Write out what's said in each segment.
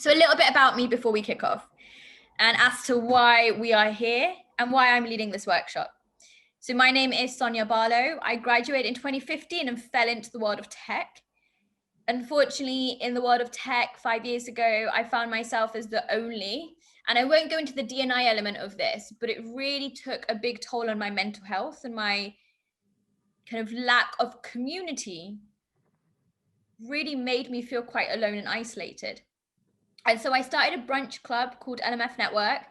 So a little bit about me before we kick off, and as to why we are here and why I'm leading this workshop. So my name is Sonya Barlow. I graduated in 2015 and fell into the world of tech. Unfortunately, in the world of tech 5 years ago, I found myself as the only, and I won't go into the D&I element of this, but it really took a big toll on my mental health, and my kind of lack of community really made me feel quite alone and isolated. And so I started a brunch club called LMF Network.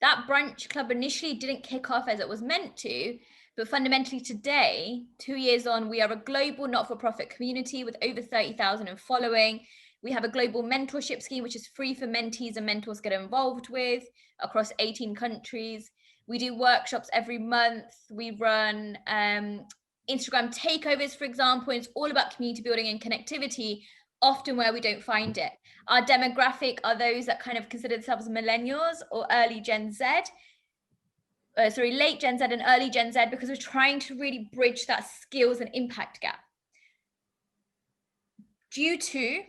That brunch club initially didn't kick off as it was meant to, but fundamentally today, 2 years on, we are a global not-for-profit community with over 30,000 in following. We have a global mentorship scheme, which is free for mentees and mentors get involved with across 18 countries. We do workshops every month. We run Instagram takeovers, for example. And it's all about community building and connectivity, often where we don't find it. Our demographic are those that kind of consider themselves millennials or early Gen Z. Late Gen Z and early Gen Z, because we're trying to really bridge that skills and impact gap. Due to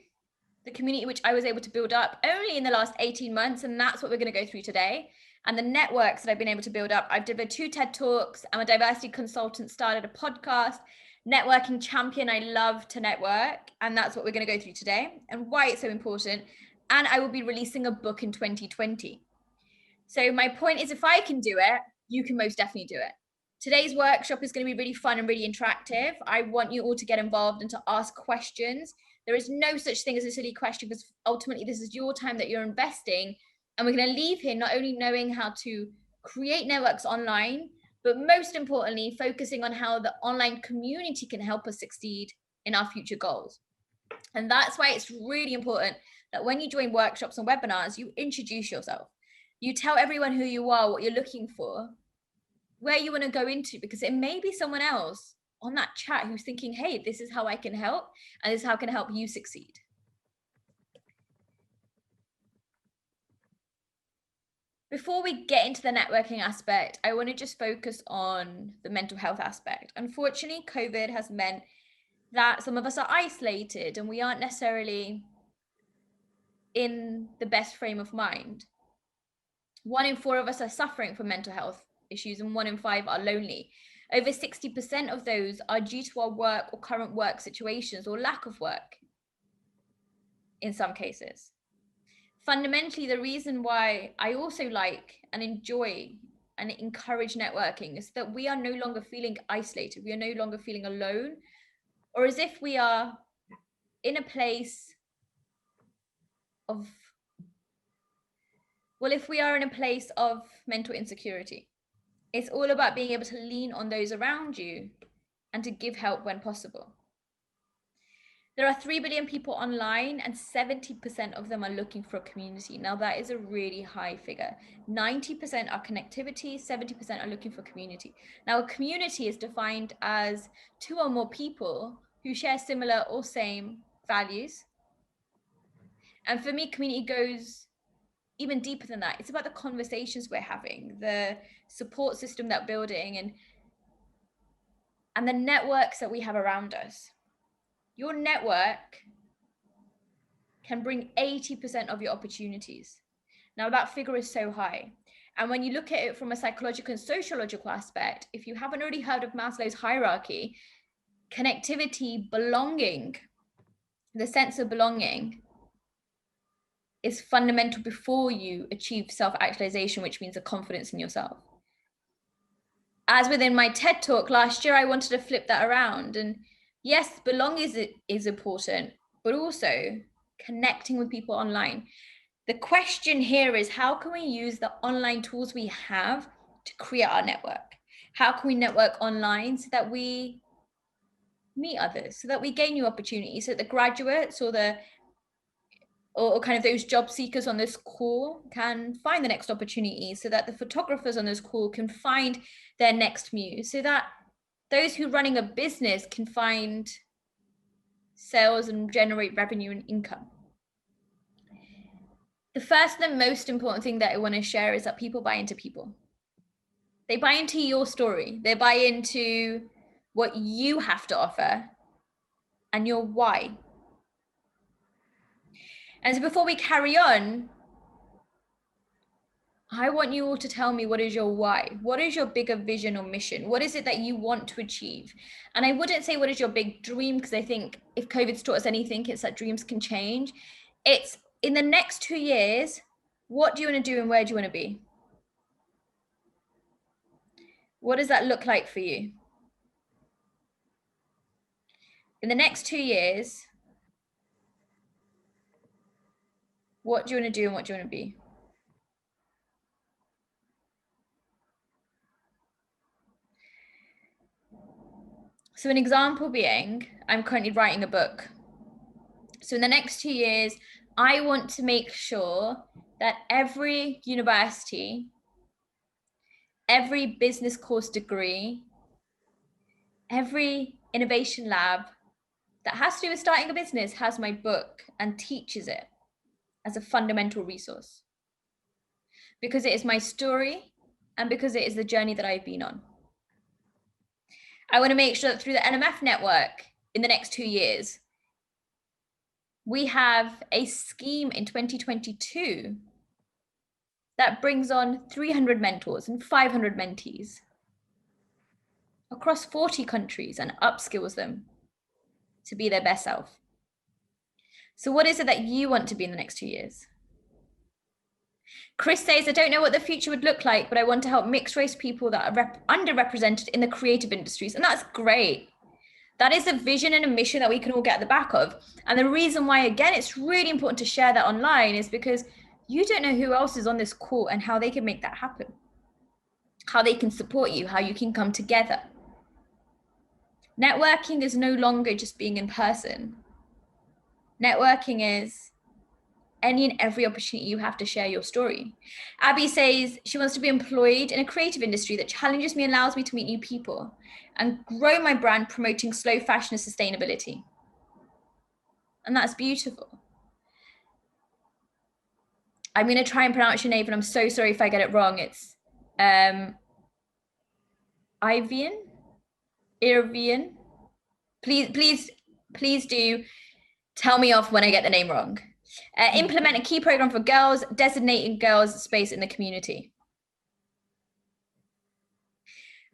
the community which I was able to build up only in the last 18 months, and that's what we're going to go through today, and the networks that I've been able to build up. I've delivered 2 TED Talks. I'm a diversity consultant, started a podcast, networking champion. I love to network, and that's what we're going to go through today and why it's so important. And I will be releasing a book in 2020. So my point is, if I can do it, you can most definitely do it. Today's workshop is going to be really fun and really interactive. I want you all to get involved and to ask questions. There is no such thing as a silly question, because ultimately this is your time that you're investing. And we're going to leave here not only knowing how to create networks online, but most importantly, focusing on how the online community can help us succeed in our future goals. And that's why it's really important that when you join workshops and webinars, you introduce yourself. You tell everyone who you are, what you're looking for, where you want to go into, because it may be someone else on that chat who's thinking, hey, this is how I can help, and this is how I can help you succeed. Before we get into the networking aspect, I want to just focus on the mental health aspect. Unfortunately, COVID has meant that some of us are isolated and we aren't necessarily in the best frame of mind. 1 in 4 of us are suffering from mental health issues, and 1 in 5 are lonely. Over 60% of those are due to our work or current work situations or lack of work in some cases. Fundamentally, the reason why I also like and enjoy and encourage networking is that we are no longer feeling isolated. We are no longer feeling alone, or as if we are in a place of, if we are in a place of mental insecurity. It's all about being able to lean on those around you and to give help when possible. There are 3 billion people online, and 70% of them are looking for a community. Now, that is a really high figure. 90% are connectivity, 70% are looking for community. Now, a community is defined as 2 or more people who share similar or same values. And for me, community goes even deeper than that. It's about the conversations we're having, the support system that we're building, and the networks that we have around us. Your network can bring 80% of your opportunities. Now, that figure is so high. And when you look at it from a psychological and sociological aspect, if you haven't already heard of Maslow's hierarchy, connectivity, belonging, the sense of belonging, is fundamental before you achieve self-actualization, which means a confidence in yourself. As within my TED Talk last year, I wanted to flip that around. And yes, belonging is important, but also connecting with people online. The question here is, how can we use the online tools we have to create our network? How can we network online so that we meet others, so that we gain new opportunities, so that the graduates or kind of those job seekers on this call can find the next opportunity, so that the photographers on this call can find their next muse, so that those who are running a business can find sales and generate revenue and income. The first and the most important thing that I want to share is that people buy into people. They buy into your story. They buy into what you have to offer and your why. And so before we carry on, I want you all to tell me, what is your why? What is your bigger vision or mission? What is it that you want to achieve? And I wouldn't say what is your big dream, because I think if COVID's taught us anything, it's that dreams can change. It's in the next 2 years, what do you want to do and where do you want to be? What does that look like for you? In the next 2 years, what do you want to do and what do you want to be? So an example being, I'm currently writing a book. So in the next 2 years, I want to make sure that every university, every business course degree, every innovation lab that has to do with starting a business has my book and teaches it as a fundamental resource. Because it is my story and because it is the journey that I've been on. I want to make sure that through the NMF network in the next 2 years, we have a scheme in 2022 that brings on 300 mentors and 500 mentees across 40 countries and upskills them to be their best self. So what is it that you want to be in the next 2 years? Chris says, I don't know what the future would look like, but I want to help mixed race people that are underrepresented in the creative industries. And that's great. That is a vision and a mission that we can all get at the back of. And the reason why, again, it's really important to share that online is because you don't know who else is on this call and how they can make that happen, how they can support you, how you can come together. Networking is no longer just being in person. Networking is any and every opportunity you have to share your story. Abby says she wants to be employed in a creative industry that challenges me and allows me to meet new people and grow my brand promoting slow fashion and sustainability. And that's beautiful. I'm going to try and pronounce your name, and I'm so sorry if I get it wrong. It's Irvian. Please do tell me off when I get the name wrong. Implement a key program for girls, designating girls space in the community.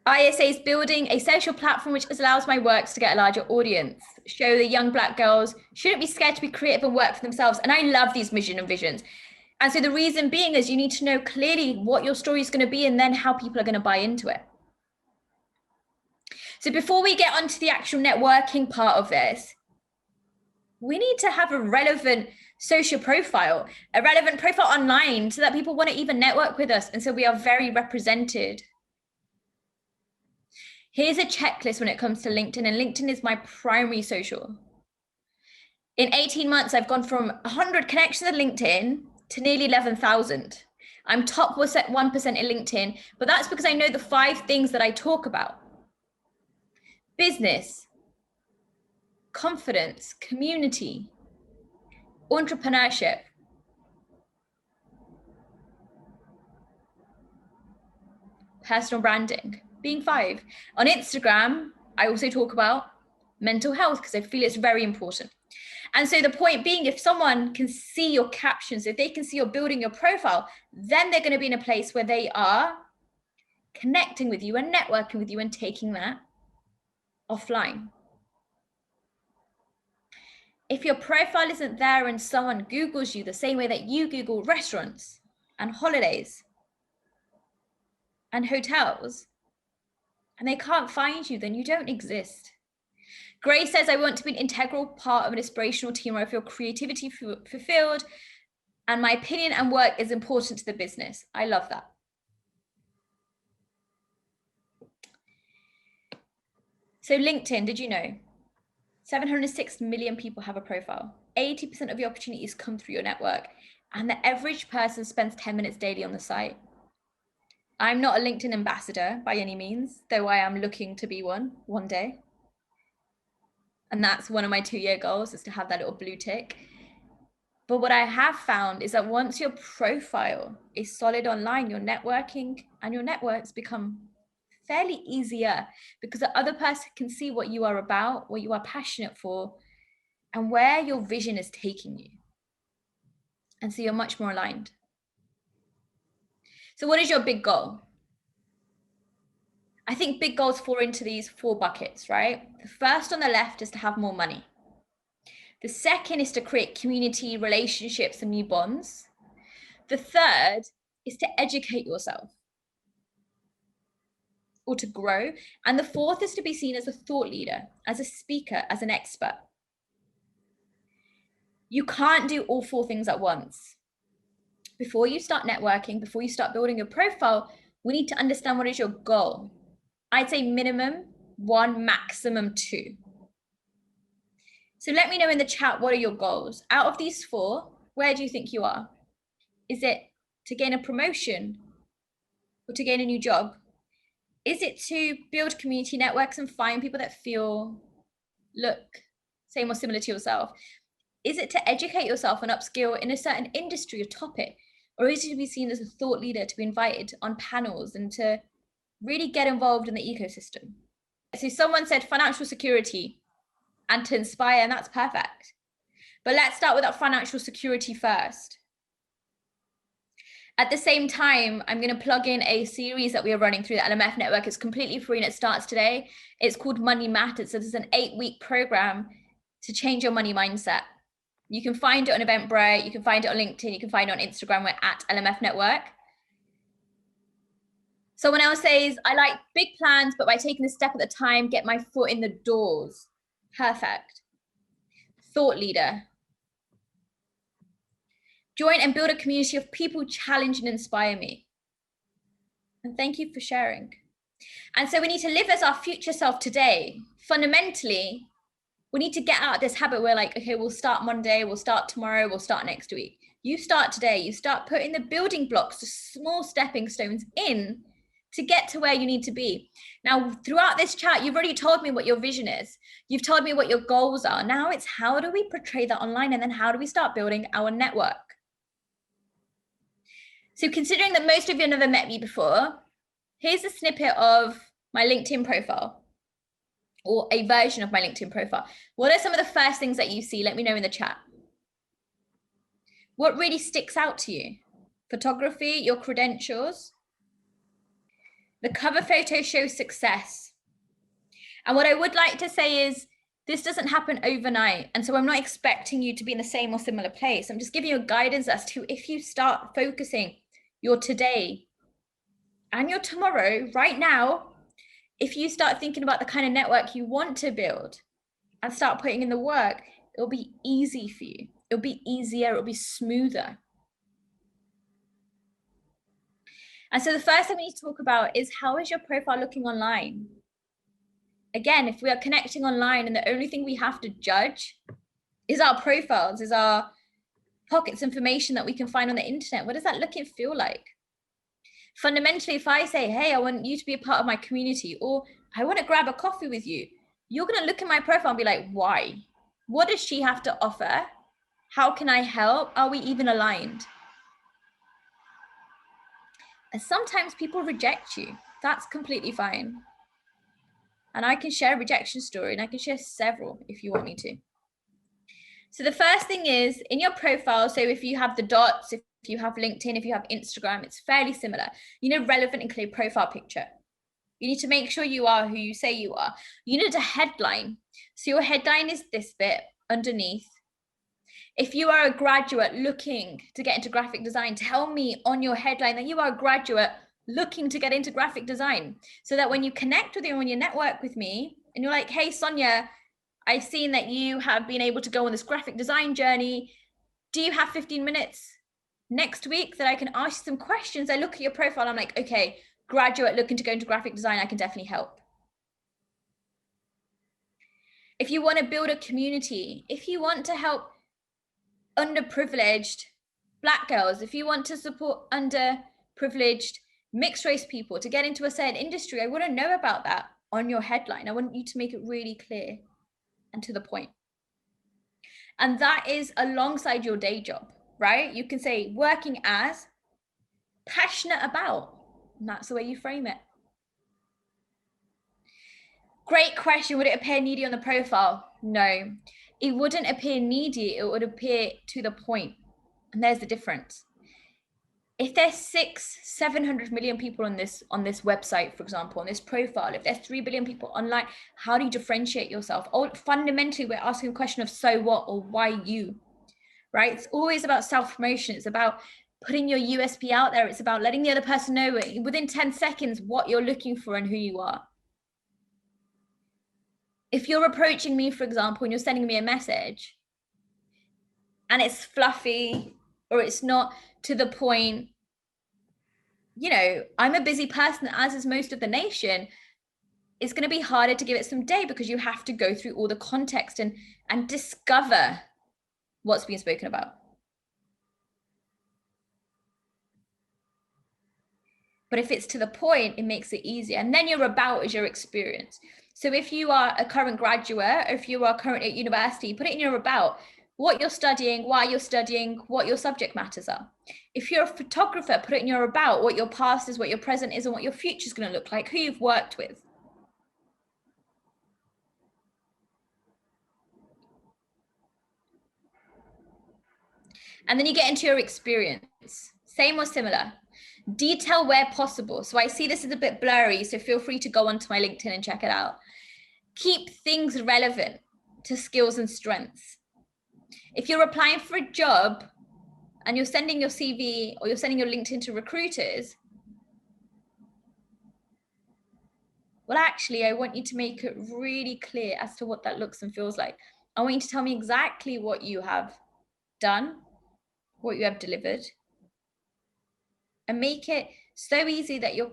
ISA is building a social platform which allows my works to get a larger audience. Show the young Black girls shouldn't be scared to be creative and work for themselves. And I love these mission and visions. And so the reason being is you need to know clearly what your story is going to be and then how people are going to buy into it. So before we get onto the actual networking part of this, we need to have a relevant social profile, a relevant profile online so that people want to even network with us. And so we are very represented. Here's a checklist when it comes to LinkedIn, and LinkedIn is my primary social. In 18 months, I've gone from 100 connections on LinkedIn to nearly 11,000. I'm top 1% in LinkedIn, but that's because I know the 5 things that I talk about. Business, confidence, community, entrepreneurship, personal branding, being 5. On Instagram, I also talk about mental health because I feel it's very important. And so the point being, if someone can see your captions, if they can see you're building your profile, then they're going to be in a place where they are connecting with you and networking with you and taking that offline. If your profile isn't there and someone Googles you the same way that you Google restaurants and holidays and hotels, and they can't find you, then you don't exist. Grace says, I want to be an integral part of an inspirational team where I feel creativity fulfilled and my opinion and work is important to the business. I love that. So LinkedIn, did you know 706 million people have a profile? 80% of your opportunities come through your network, and the average person spends 10 minutes daily on the site. I'm not a LinkedIn ambassador by any means, though I am looking to be one day. And that's one of my 2-year goals, is to have that little blue tick. But what I have found is that once your profile is solid online, your networking and your networks become fairly easier because the other person can see what you are about, what you are passionate for, and where your vision is taking you. And so you're much more aligned. So what is your big goal? I think big goals fall into these 4 buckets, right? The first on the left is to have more money. The second is to create community, relationships, and new bonds. The third is to educate yourself or to grow. And the fourth is to be seen as a thought leader, as a speaker, as an expert. You can't do all 4 things at once. Before you start networking, before you start building your profile, we need to understand what is your goal. I'd say minimum 1, maximum 2. So let me know in the chat, what are your goals? Out of these 4, where do you think you are? Is it to gain a promotion or to gain a new job? Is it to build community networks and find people that feel, look, same or similar to yourself? Is it to educate yourself and upskill in a certain industry or topic? Or is it to be seen as a thought leader, to be invited on panels and to really get involved in the ecosystem? So someone said financial security and to inspire, and that's perfect. But let's start with that financial security first. At the same time, I'm going to plug in a series that we are running through the LMF network. It's completely free and it starts today. It's called Money Matters. So this is an 8-week program to change your money mindset. You can find it on Eventbrite. You can find it on LinkedIn. You can find it on Instagram. We're at LMF Network. Someone else says, I like big plans, but by taking a step at a time, get my foot in the doors. Perfect. Thought leader. Join and build a community of people who challenge and inspire me. And thank you for sharing. And so we need to live as our future self today. Fundamentally, we need to get out of this habit where like, okay, we'll start Monday, we'll start tomorrow, we'll start next week. You start today, you start putting the building blocks, the small stepping stones in to get to where you need to be. Now, throughout this chat, you've already told me what your vision is. You've told me what your goals are. Now it's how do we portray that online, and then how do we start building our network? So considering that most of you have never met me before, here's a snippet of my LinkedIn profile, or a version of my LinkedIn profile. What are some of the first things that you see? Let me know in the chat. What really sticks out to you? Photography, your credentials. The cover photo shows success. And what I would like to say is this doesn't happen overnight. And so I'm not expecting you to be in the same or similar place. I'm just giving you guidance as to if you start focusing your today and your tomorrow right now, if you start thinking about the kind of network you want to build and start putting in the work, it'll be easy for you. It'll be easier, it'll be smoother. And so the first thing we need to talk about is, how is your profile looking online? Again, if we are connecting online and the only thing we have to judge is our profiles, is our pockets information that we can find on the internet, what does that look and feel like? Fundamentally, if I say, hey, I want you to be a part of my community, or I want to grab a coffee with you, you're going to look at my profile and be like, why? What does she have to offer? How can I help? Are we even aligned? And sometimes people reject you. That's completely fine. And I can share a rejection story, and I can share several if you want me to. So the first thing is in your profile. So if you have the dots, if you have LinkedIn, if you have Instagram, it's fairly similar. You need a relevant and clear profile picture. You need to make sure you are who you say you are. You need a headline. So your headline is this bit underneath. If you are a graduate looking to get into graphic design, tell me on your headline that you are a graduate looking to get into graphic design, so that when you connect with you, when you network with me and you're like, hey, Sonya, I've seen that you have been able to go on this graphic design journey. Do you have 15 minutes next week that I can ask you some questions? I look at your profile, I'm like, okay, graduate looking to go into graphic design, I can definitely help. If you want to build a community, if you want to help underprivileged Black girls, if you want to support underprivileged mixed race people to get into a certain industry, I want to know about that on your headline. I want you to make it really clear and to the point. And that is alongside your day job, right? You can say working as, passionate about, and that's the way you frame it. Great question. Would it appear needy on the profile? No, it wouldn't appear needy. It would appear to the point. And there's the difference. If there's 700 million people on this website, for example, on this profile, if there's 3 billion people online, how do you differentiate yourself? Oh, fundamentally, we're asking a question of so what, or why you, right? It's always about self-promotion. It's about putting your USP out there. It's about letting the other person know within 10 seconds what you're looking for and who you are. If you're approaching me, for example, and you're sending me a message and it's fluffy or it's not to the point, you know, I'm a busy person, as is most of the nation. It's going to be harder to give it some day because you have to go through all the context and discover what's being spoken about. But if it's to the point, it makes it easier. And then your about is your experience. So if you are a current graduate, or if you are currently at university, put it in your about, what you're studying, why you're studying, what your subject matters are. If you're a photographer, put it in your about, what your past is, what your present is, and what your future is going to look like, who you've worked with. And then you get into your experience, same or similar. Detail where possible. So I see this is a bit blurry, so feel free to go onto my LinkedIn and check it out. Keep things relevant to skills and strengths. If you're applying for a job and you're sending your CV or you're sending your LinkedIn to recruiters, well, actually, I want you to make it really clear as to what that looks and feels like. I want you to tell me exactly what you have done, what you have delivered, and make it so easy that you're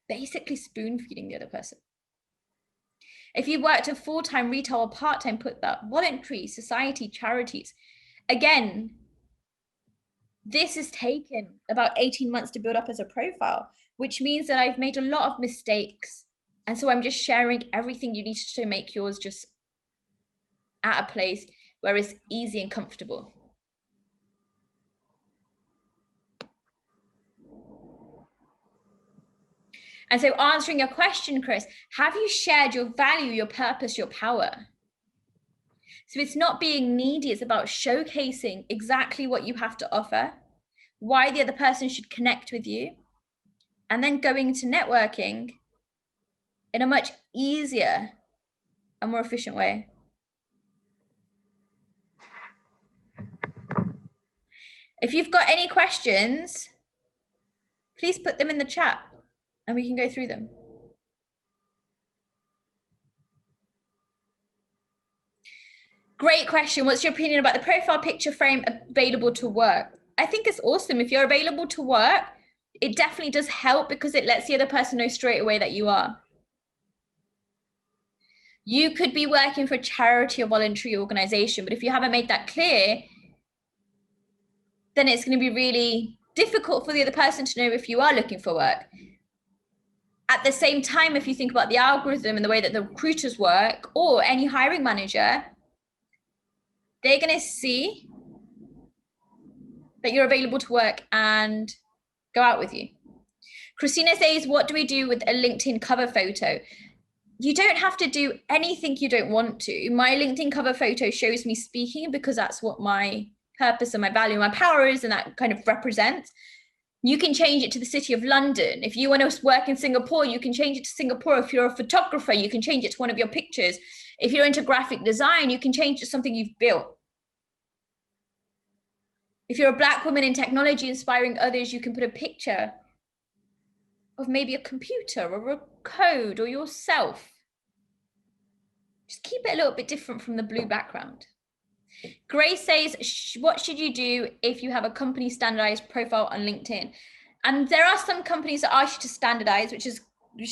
basically spoon feeding the other person. If you've worked in full-time retail or part-time, put that. Voluntary, society, charities. Again, this has taken about 18 months to build up as a profile, which means that I've made a lot of mistakes. And so I'm just sharing everything you need to make yours just at a place where it's easy and comfortable. And so answering your question, Chris, have you shared your value, your purpose, your power? So it's not being needy, it's about showcasing exactly what you have to offer, why the other person should connect with you, and then going to networking in a much easier and more efficient way. If you've got any questions, please put them in the chat and we can go through them. Great question. What's your opinion about the profile picture frame available to work? I think it's awesome. If you're available to work, it definitely does help because it lets the other person know straight away that you are. You could be working for a charity or voluntary organization, but if you haven't made that clear, then it's going to be really difficult for the other person to know if you are looking for work. At the same time, if you think about the algorithm and the way that the recruiters work or any hiring manager, they're going to see that you're available to work and go out with you. Christina says, what do we do with a LinkedIn cover photo? You don't have to do anything you don't want to. My LinkedIn cover photo shows me speaking because that's what my purpose and my value and my power is, and that kind of represents. You can change it to the city of London. If you want to work in Singapore, you can change it to Singapore. If you're a photographer, you can change it to one of your pictures. If you're into graphic design, you can change it to something you've built. If you're a Black woman in technology inspiring others, you can put a picture of maybe a computer or a code or yourself. Just keep it a little bit different from the blue background. Grace says, what should you do if you have a company standardized profile on LinkedIn? And there are some companies that ask you to standardize, which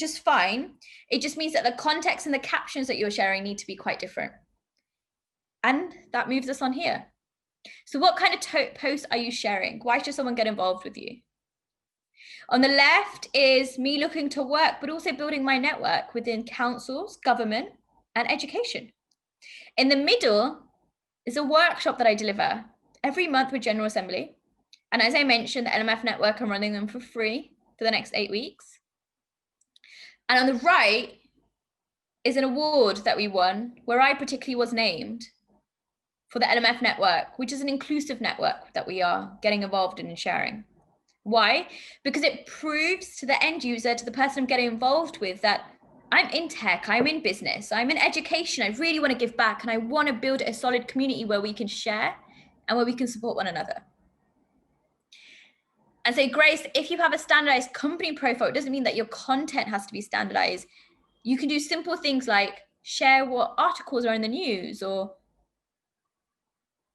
is fine. It just means that the context and the captions that you're sharing need to be quite different. And that moves us on here. So what kind of posts are you sharing? Why should someone get involved with you? On the left is me looking to work, but also building my network within councils, government, and education. In the middle is a workshop that I deliver every month with General Assembly. And as I mentioned, the LMF network, I'm running them for free for the next 8 weeks. And on the right is an award that we won where I particularly was named for the LMF network, which is an inclusive network that we are getting involved in and sharing. Why? Because it proves to the end user, to the person I'm getting involved with, that I'm in tech, I'm in business, I'm in education, I really want to give back, and I want to build a solid community where we can share and where we can support one another. And so, Grace, if you have a standardized company profile, it doesn't mean that your content has to be standardized. You can do simple things like share what articles are in the news, or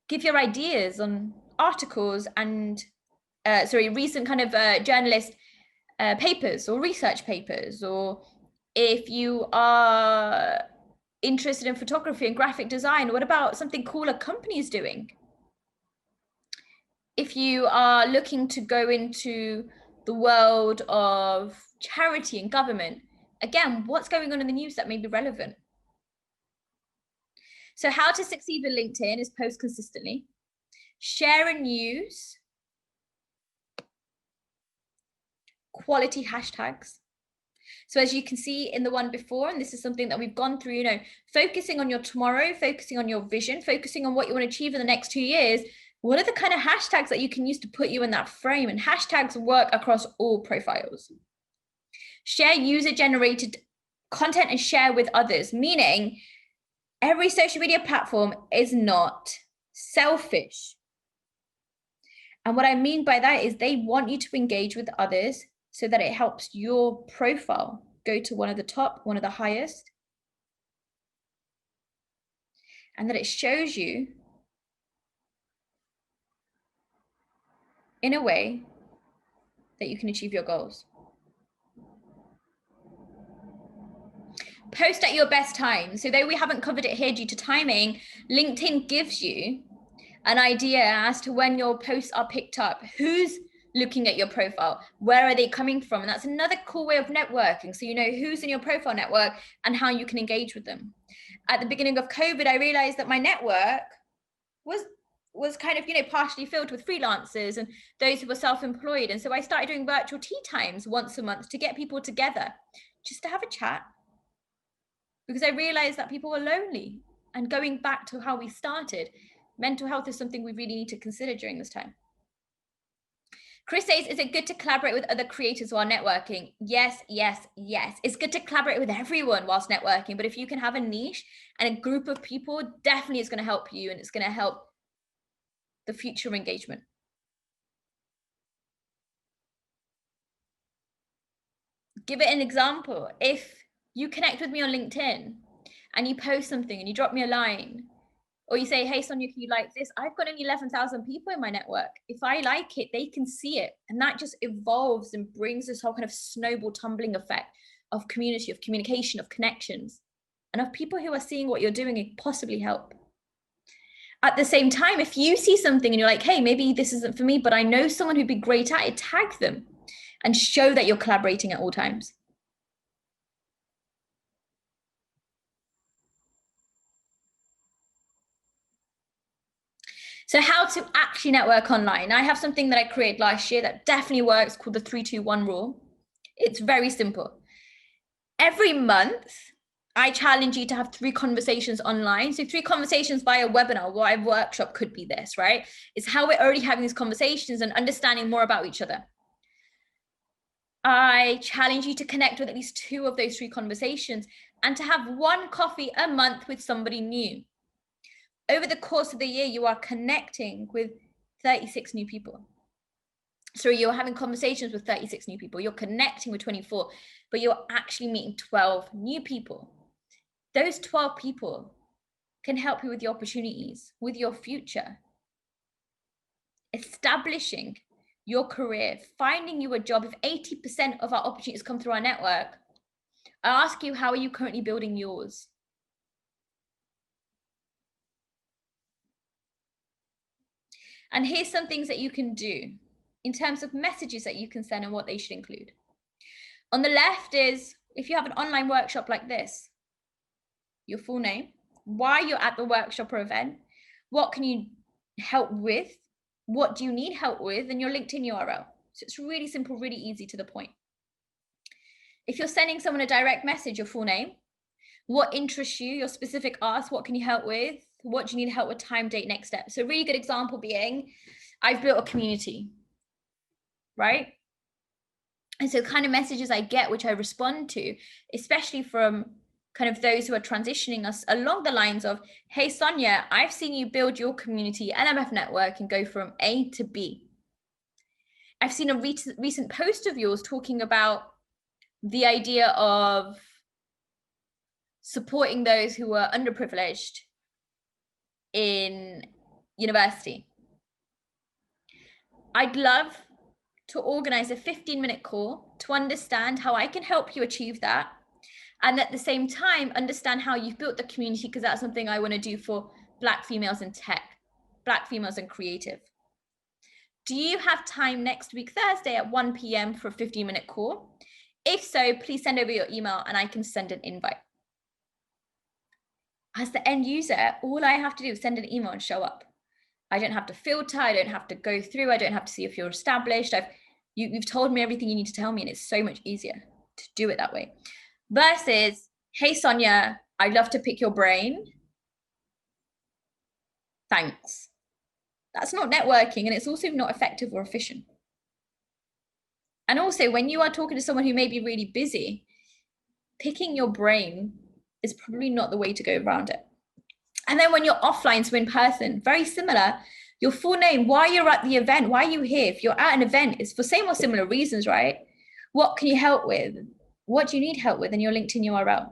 give your ideas on articles and recent kind of journalist papers or research papers. Or if you are interested in photography and graphic design, what about something cool a company is doing? If you are looking to go into the world of charity and government, again, what's going on in the news that may be relevant? So how to succeed with LinkedIn is post consistently, share and use quality hashtags. So as you can see in the one before, and this is something that we've gone through, focusing on your tomorrow, focusing on your vision, focusing on what you want to achieve in the next 2 years. What are the kind of hashtags that you can use to put you in that frame? And hashtags work across all profiles. Share user-generated content and share with others, meaning every social media platform is not selfish. And what I mean by that is they want you to engage with others so that it helps your profile go to one of the top, one of the highest, and that it shows you in a way that you can achieve your goals. Post at your best time. So though we haven't covered it here due to timing, LinkedIn gives you an idea as to when your posts are picked up, who's looking at your profile, where are they coming from? And that's another cool way of networking. So you know who's in your profile network and how you can engage with them. At the beginning of COVID, I realized that my network was kind of, partially filled with freelancers and those who were self-employed. And so I started doing virtual tea times once a month to get people together just to have a chat, because I realized that people were lonely. And going back to how we started, mental health is something we really need to consider during this time. Chris says, is it good to collaborate with other creators while networking? Yes, yes, yes. It's good to collaborate with everyone whilst networking, but if you can have a niche and a group of people, definitely it's going to help you, and it's going to help the future engagement. Give it an example. If you connect with me on LinkedIn and you post something and you drop me a line, or you say, hey, Sonya, can you like this? I've got only 11,000 people in my network. If I like it, they can see it. And that just evolves and brings this whole kind of snowball tumbling effect of community, of communication, of connections, and of people who are seeing what you're doing and possibly help. At the same time, if you see something and you're like, hey, maybe this isn't for me, but I know someone who'd be great at it, tag them and show that you're collaborating at all times. So how to actually network online. I have something that I created last year that definitely works, called the 3-2-1 rule. It's very simple. Every month, I challenge you to have 3 conversations online. So 3 conversations via webinar, live workshop could be this, right? It's how we're already having these conversations and understanding more about each other. I challenge you to connect with at least 2 of those 3 conversations and to have 1 coffee a month with somebody new. Over the course of the year, you are connecting with 36 new people. So you're having conversations with 36 new people. You're connecting with 24, but you're actually meeting 12 new people. Those 12 people can help you with your opportunities, with your future, establishing your career, finding you a job. If 80% of our opportunities come through our network, I ask you, how are you currently building yours? And here's some things that you can do in terms of messages that you can send and what they should include. On the left is, if you have an online workshop like this, your full name, why you're at the workshop or event, what can you help with, what do you need help with, and your LinkedIn URL. So it's really simple, really easy, to the point. If you're sending someone a direct message, your full name, What interests you, your specific ask, what can you help with? What do you need help with? Time, date, next step. So a really good example being, I've built a community, right? And so kind of messages I get, which I respond to, especially from kind of those who are transitioning us along the lines of, hey, Sonya, I've seen you build your community LMF network and go from A to B. I've seen a recent post of yours talking about the idea of supporting those who are underprivileged in university. I'd love to organize a 15-minute call to understand how I can help you achieve that. And at the same time, understand how you've built the community, because that's something I want to do for Black females in tech, Black females in creative. Do you have time next week, Thursday at 1 p.m. for a 15-minute call? If so, please send over your email and I can send an invite. As the end user, all I have to do is send an email and show up. I don't have to filter, I don't have to go through, I don't have to see if you're established. You've told me everything you need to tell me, and it's so much easier to do it that way. Versus, hey, Sonya, I'd love to pick your brain. Thanks. That's not networking, and it's also not effective or efficient. And also, when you are talking to someone who may be really busy, picking your brain is probably not the way to go around it. And then when you're offline, so in person, very similar, your full name, why you're at the event, why are you here? If you're at an event, it's for same or similar reasons, right? What can you help with? What do you need help with? And your LinkedIn URL.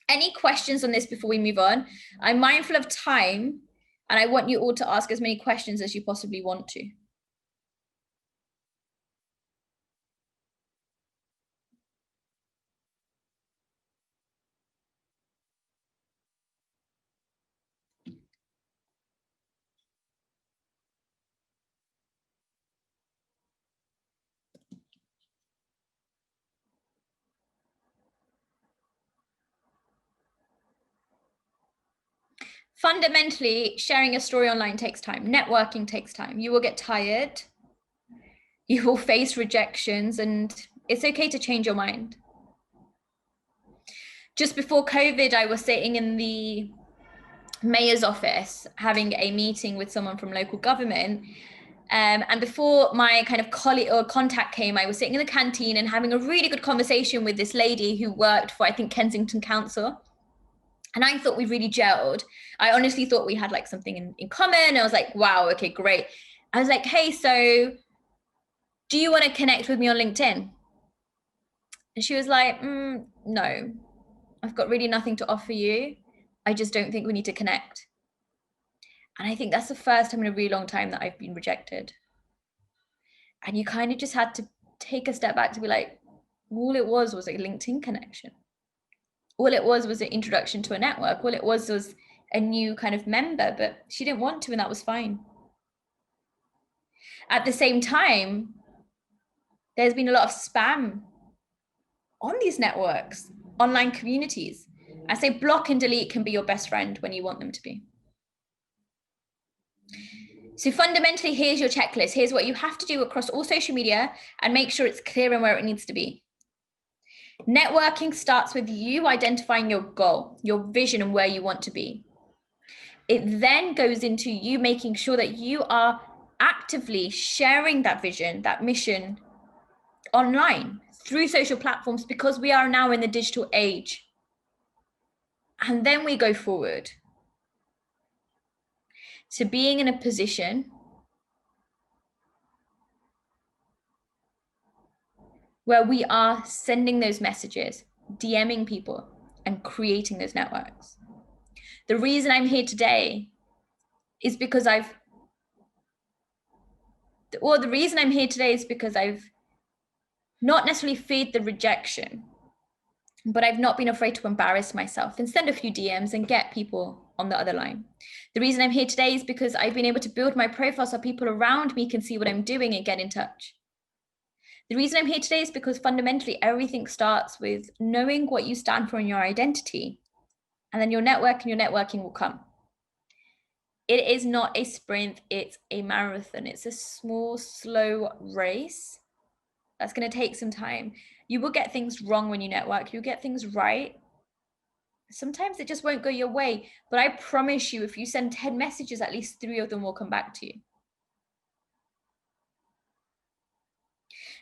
Any questions on this before we move on? I'm mindful of time, and I want you all to ask as many questions as you possibly want to. Fundamentally, sharing a story online takes time. Networking takes time. You will get tired. You will face rejections, and it's okay to change your mind. Just before COVID, I was sitting in the mayor's office having a meeting with someone from local government. And before my kind of colleague or contact came, I was sitting in the canteen and having a really good conversation with this lady who worked for, I think, Kensington Council. And I thought we really gelled. I honestly thought we had like something in common. I was like, wow, okay, great. I was like, hey, so do you want to connect with me on LinkedIn? And she was like, no, I've got really nothing to offer you. I just don't think we need to connect. And I think that's the first time in a really long time that I've been rejected. And you kind of just had to take a step back to be like, all it was a LinkedIn connection. All it was an introduction to a network. All it was a new kind of member, but she didn't want to, and that was fine. At the same time, there's been a lot of spam on these networks, online communities. I say block and delete can be your best friend when you want them to be. So fundamentally, here's your checklist. Here's what you have to do across all social media and make sure it's clear and where it needs to be. Networking starts with you identifying your goal, your vision, and where you want to be. It then goes into you making sure that you are actively sharing that vision, that mission online through social platforms, because we are now in the digital age. And then we go forward to being in a position where we are sending those messages, DMing people, and creating those networks. The reason I'm here today is because I've not necessarily feared the rejection, but I've not been afraid to embarrass myself and send a few DMs and get people on the other line. The reason I'm here today is because I've been able to build my profile so people around me can see what I'm doing and get in touch. The reason I'm here today is because fundamentally everything starts with knowing what you stand for in your identity, and then your network and your networking will come. It is not a sprint, it's a marathon. It's a small, slow race that's going to take some time. You will get things wrong when you network, you'll get things right, Sometimes it just won't go your way, but I promise you, if you send 10 messages, at least 3 of them will come back to you.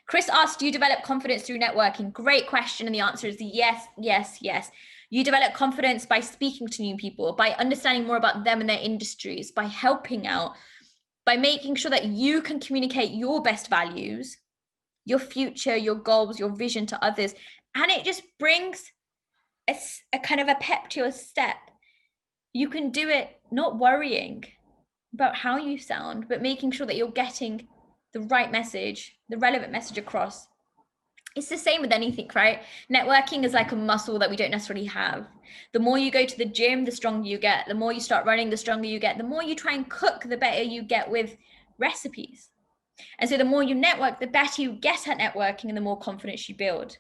Chris asked, do you develop confidence through networking? Great question. And the answer is yes, yes, yes. You develop confidence by speaking to new people, by understanding more about them and their industries, by helping out, by making sure that you can communicate your best values, your future, your goals, your vision to others. And it just brings a kind of a pep to your step. You can do it not worrying about how you sound, but making sure that you're getting the right message, the relevant message across. It's the same with anything, right? Networking is like a muscle that we don't necessarily have. The more you go to the gym, the stronger you get. The more you start running, the stronger you get. The more you try and cook, the better you get with recipes. And so the more you network, the better you get at networking and the more confidence you build.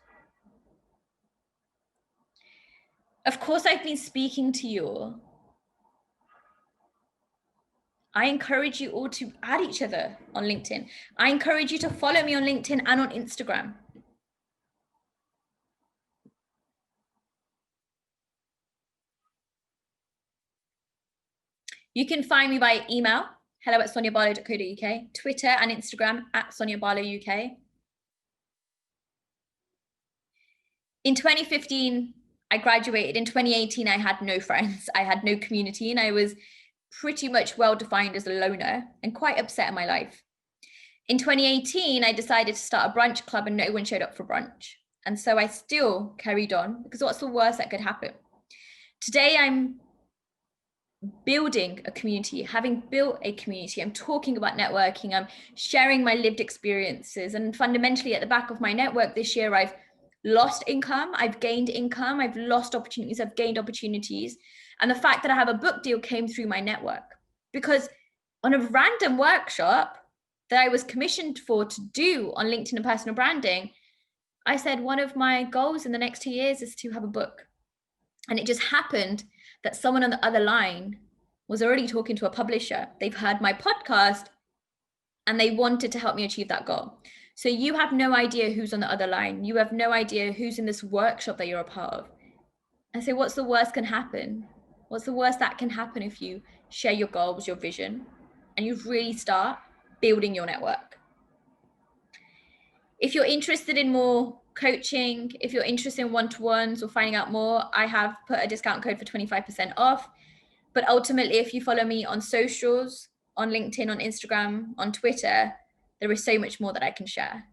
Of course, I've been speaking to you all. I encourage you all to add each other on LinkedIn. I encourage you to follow me on LinkedIn and on Instagram. You can find me by email, hello@sonyabarlow.co.uk, Twitter and Instagram @SonyaBarlowUK. In 2015, I graduated. In 2018, I had no friends. I had no community, and I was pretty much well defined as a loner and quite upset in my life. In 2018, I decided to start a brunch club and no one showed up for brunch. And so I still carried on because what's the worst that could happen? Today, I'm building a community, having built a community. I'm talking about networking. I'm sharing my lived experiences. And fundamentally, at the back of my network this year, I've lost income, I've gained income, I've lost opportunities, I've gained opportunities. And the fact that I have a book deal came through my network, because on a random workshop that I was commissioned for to do on LinkedIn and personal branding, I said one of my goals in the next 2 years is to have a book. And it just happened that someone on the other line was already talking to a publisher. They've heard my podcast and they wanted to help me achieve that goal. So you have no idea who's on the other line. You have no idea who's in this workshop that you're a part of. And so what's the worst can happen? What's the worst that can happen if you share your goals, your vision, and you really start building your network? If you're interested in more coaching, if you're interested in one-to-ones or finding out more, I have put a discount code for 25% off. But ultimately, if you follow me on socials, on LinkedIn, on Instagram, on Twitter, there is so much more that I can share.